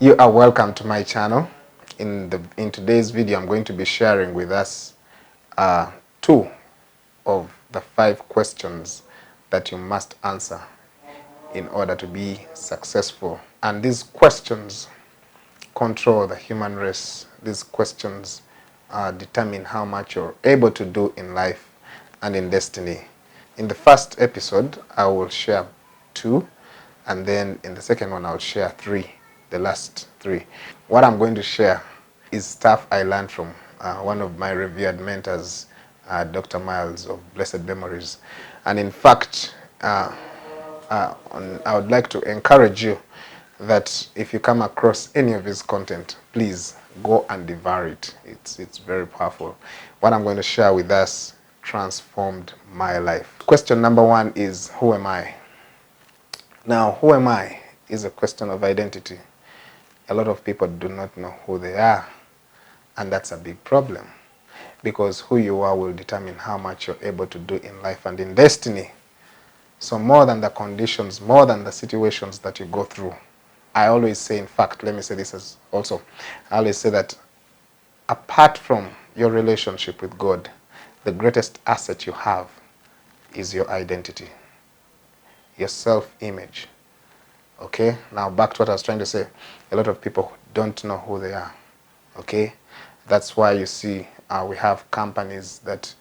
You are welcome to my channel. In today's video, I'm going to be sharing with us two of the 5 questions that you must answer in order to be successful. And these questions control the human race. These questions determine how much you're able to do in life and in destiny. In the first episode, I will share 2, and then in the second one, I'll share 3, the last 3. What I'm going to share is stuff I learned from one of my revered mentors, Dr. Miles of Blessed Memories. And in fact, I would like to encourage you that if you come across any of his content, please go and devour it. It's very powerful. What I'm going to share with us transformed my life. Question number 1 is, who am I? Now, who am I is a question of identity. A lot of people do not know who they are, and that's a big problem, because who you are will determine how much you're able to do in life and in destiny. So more than the conditions, more than the situations that you go through, I always say, in fact, let me say this as also, I always say that apart from your relationship with God, the greatest asset you have is your identity, your self-image. Okay, now back to what I was trying to say. A lot of people don't know who they are. Okay, that's why you see we have companies that,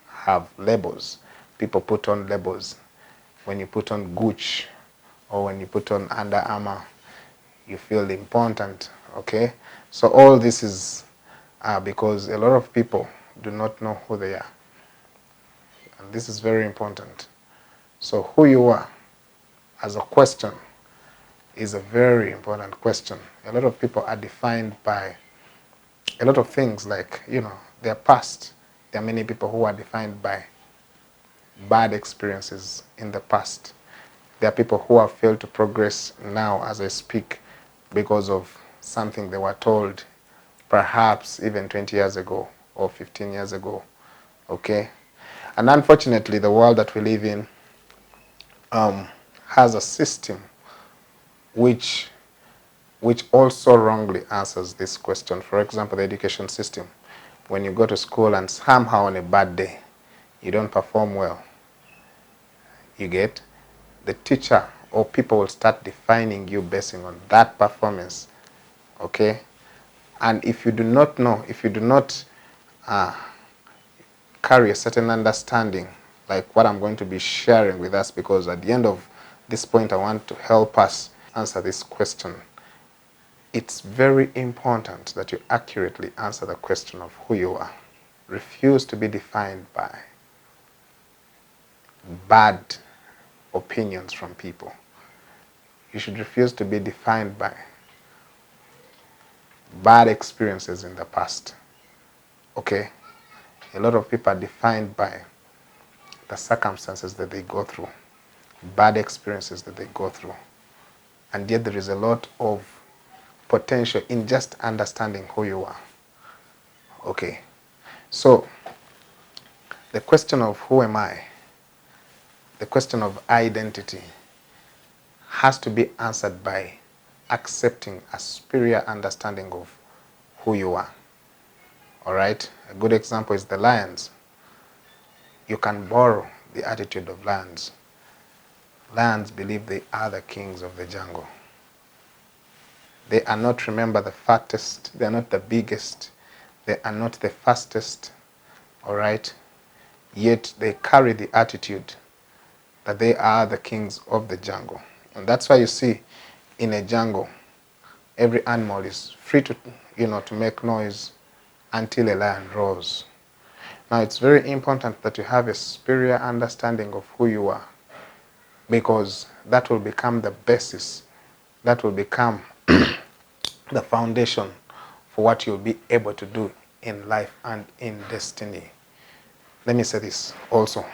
have labels. People put on labels. When you put on Gucci or when you put on Under Armour, you feel important. Okay, so all this is because a lot of people do not know who they are, and this is very important. So who you are as a question is a very important question. A lot of people are defined by a lot of things, like, their past. There are many people who are defined by bad experiences in the past. There are people who have failed to progress now as I speak because of something they were told perhaps even 20 years ago or 15 years ago. Okay? And unfortunately, the world that we live in has a system which also wrongly answers this question. For example, the education system. When you go to school and somehow on a bad day, you don't perform well, you get, the teacher or people will start defining you basing on that performance. Okay? And if you do not know, if you do not carry a certain understanding, like what I'm going to be sharing with us, because at the end of this point, I want to help us answer this question. It's very important that you accurately answer the question of who you are. Refuse to be defined by bad opinions from people. You should refuse to be defined by bad experiences in the past. Okay? A lot of people are defined by the circumstances that they go through, bad experiences that they go through. And yet there is a lot of potential in just understanding who you are. Okay? So, the question of who am I, the question of identity, has to be answered by accepting a superior understanding of who you are. Alright? A good example is the lions. You can borrow the attitude of lions. Lions believe they are the kings of the jungle. They are not, remember, the fattest, they are not the biggest, they are not the fastest, alright? Yet they carry the attitude that they are the kings of the jungle. And that's why you see in a jungle, every animal is free to, to make noise until a lion roars. Now, it's very important that you have a superior understanding of who you are, because that will become the basis, that will become the foundation for what you'll be able to do in life and in destiny. Let me say this also.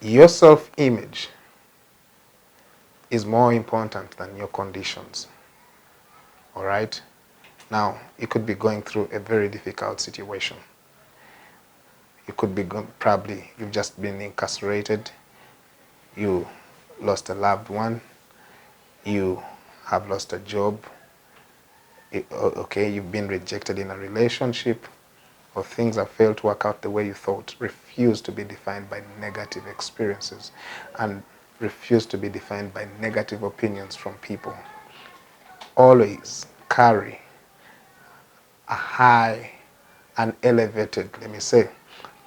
Your self-image is more important than your conditions. All right? Now, you could be going through a very difficult situation. You could be probably, you've just been incarcerated, you lost a loved one, you have lost a job, okay, you've been rejected in a relationship, or things have failed to work out the way you thought. Refuse to be defined by negative experiences and refuse to be defined by negative opinions from people. Always carry a high and elevated, let me say,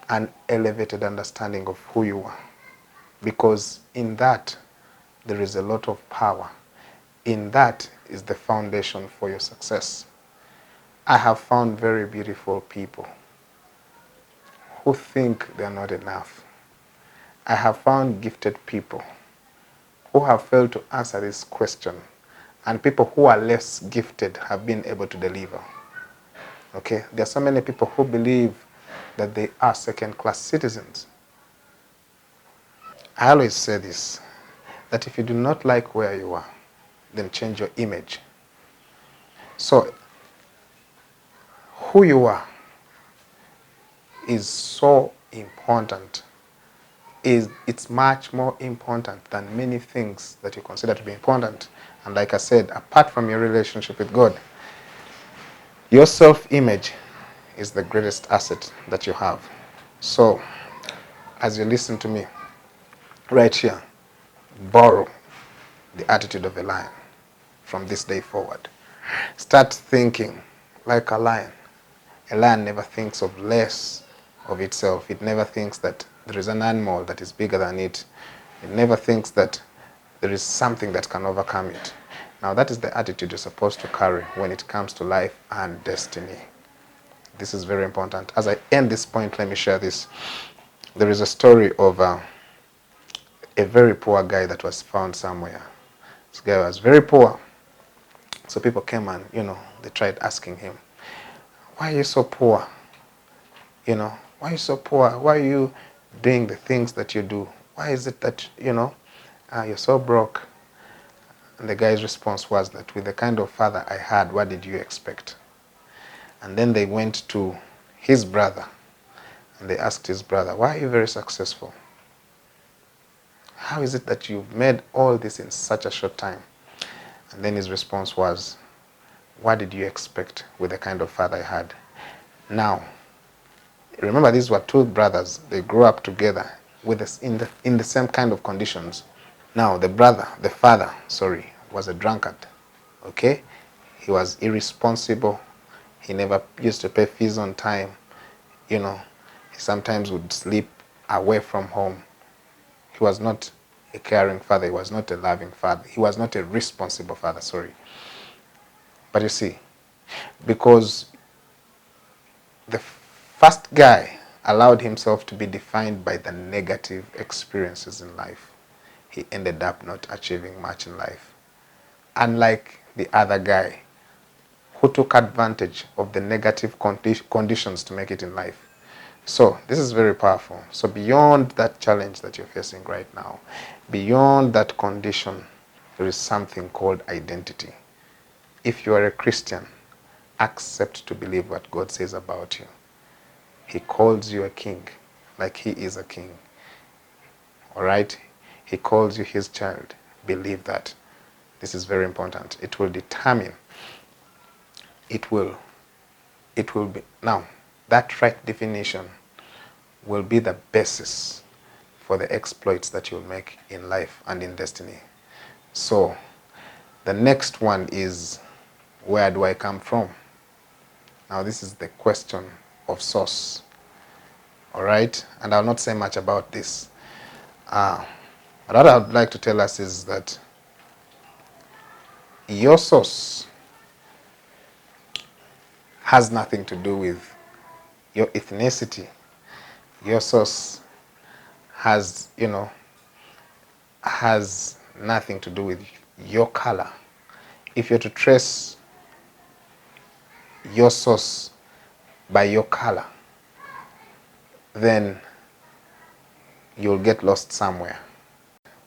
an elevated understanding of who you are. Because in that, there is a lot of power. In that is the foundation for your success. I have found very beautiful people who think they are not enough. I have found gifted people who have failed to answer this question, and people who are less gifted have been able to deliver. Okay, there are so many people who believe that they are second-class citizens. I always say this, that if you do not like where you are, then change your image. So, who you are is so important. It's much more important than many things that you consider to be important. And like I said, apart from your relationship with God, your self-image is the greatest asset that you have. So, as you listen to me, right here, borrow the attitude of a lion from this day forward. Start thinking like a lion. A lion never thinks of less of itself. It never thinks that there is an animal that is bigger than it. It never thinks that there is something that can overcome it. Now that is the attitude you're supposed to carry when it comes to life and destiny. This is very important. As I end this point, let me share this. There is a story of a very poor guy that was found somewhere. This guy was very poor. So people came and, they tried asking him, why are you so poor? Why are you so poor? Why are you doing the things that you do? Why is it that, you're so broke? And the guy's response was that with the kind of father I had, what did you expect? And then they went to his brother and they asked his brother, why are you very successful? How is it that you've made all this in such a short time? And then his response was, what did you expect with the kind of father I had? Now, remember these were two brothers. They grew up together with us in the same kind of conditions. Now, the father, was a drunkard. Okay? He was irresponsible. He never used to pay fees on time. He sometimes would sleep away from home. He was not a caring father. He was not a loving father. He was not a responsible father, But you see, because the first guy allowed himself to be defined by the negative experiences in life, he ended up not achieving much in life. Unlike the other guy who took advantage of the negative conditions to make it in life. So this is very powerful. So beyond that challenge that you're facing right now, beyond that condition, there is something called identity. If you are a Christian, accept to believe what God says about you. He calls you a king, like he is a king. All right? He calls you his child. Believe that. This is very important. It will determine. It will be. Now, that right definition will be the basis for the exploits that you'll make in life and in destiny. So, the next one is, where do I come from? Now, this is the question of source. All right? And I'll not say much about this. But what I would like to tell us is that your source has nothing to do with your ethnicity. Your source has nothing to do with your color. If you're to trace your source by your color, then you'll get lost somewhere.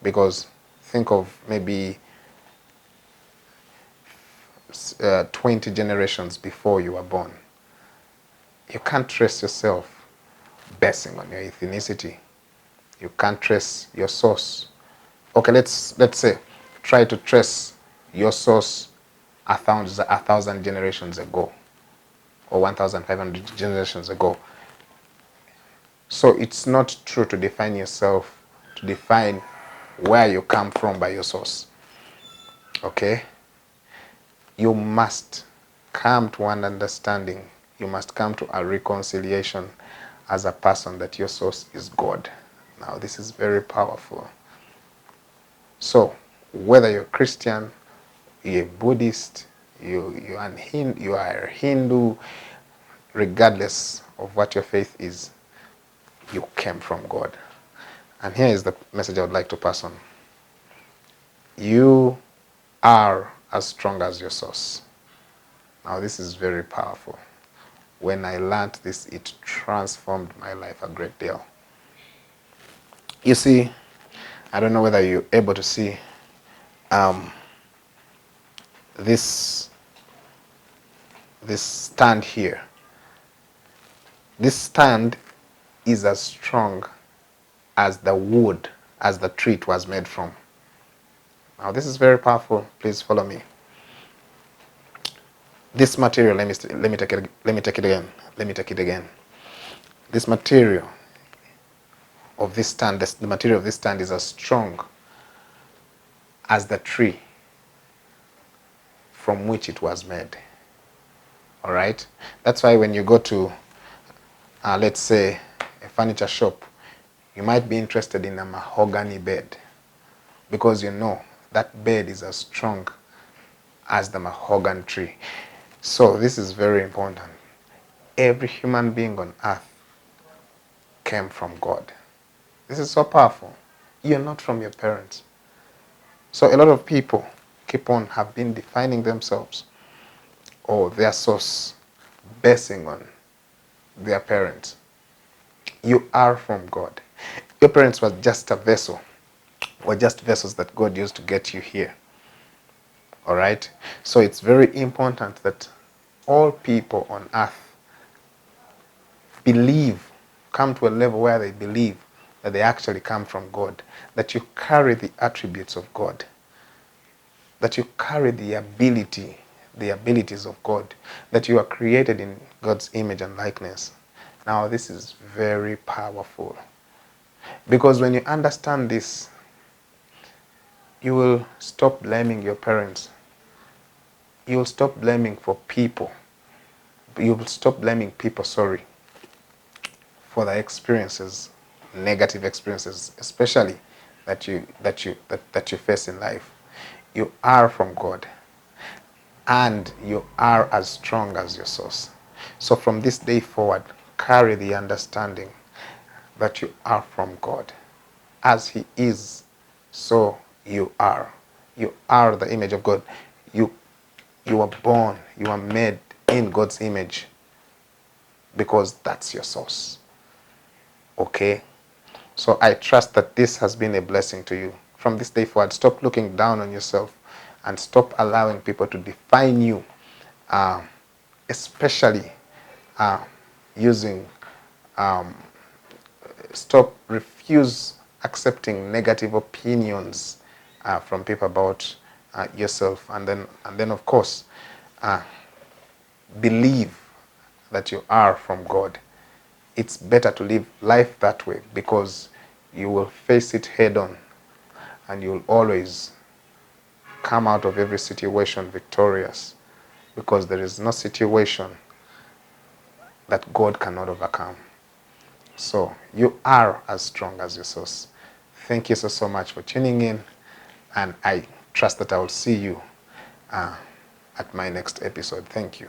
Because think of maybe 20 generations before you were born. You can't trace yourself basing on your ethnicity. You can't trace your source. Okay, let's say try to trace your source a thousand generations ago, or 1,500 generations ago. So it's not true to define yourself, to define where you come from by your source. Okay? You must come to an understanding. You must come to a reconciliation as a person that your source is God. Now, this is very powerful. So, whether you're Christian, you're Buddhist, you are a Hindu, regardless of what your faith is, you came from God. And here is the message I would like to pass on. You are as strong as your source. Now, this is very powerful. When I learned this, it transformed my life a great deal. You see, I don't know whether you're able to see this stand here. This stand is as strong as the wood, as the tree it was made from. Now, this is very powerful. Please follow me. This material, let me take it again. This material of this stand, the material of this stand is as strong as the tree from which it was made. All right? That's why when you go to, let's say, a furniture shop, you might be interested in a mahogany bed, because you know that bed is as strong as the mahogany tree. So this is very important. Every human being on earth came from God. This is so powerful. You're not from your parents. So a lot of people have been defining themselves or their source basing on their parents. You are from God. Your parents were just a vessel, or just vessels that God used to get you here. All right? So it's very important that all people on earth come to a level where they believe that they actually come from God, that you carry the attributes of God, that you carry the abilities of God, that you are created in God's image and likeness. Now, this is very powerful, because when you understand this, you will stop blaming your parents. You will stop blaming people, for the experiences, negative experiences, especially that you face in life. You are from God, and you are as strong as your source. So from this day forward, carry the understanding that you are from God. As He is, so you are. You are the image of God. You are born, you are made in God's image, because that's your source. Okay? So I trust that this has been a blessing to you. From this day forward, stop looking down on yourself and stop allowing people to define you, especially refuse accepting negative opinions from people about yourself, and then of course believe that you are from God. It's better to live life that way, because you will face it head on, and you'll always come out of every situation victorious, because there is no situation that God cannot overcome. So you are as strong as your source. Thank you so much for tuning in, and I trust that I will see you at my next episode. Thank you.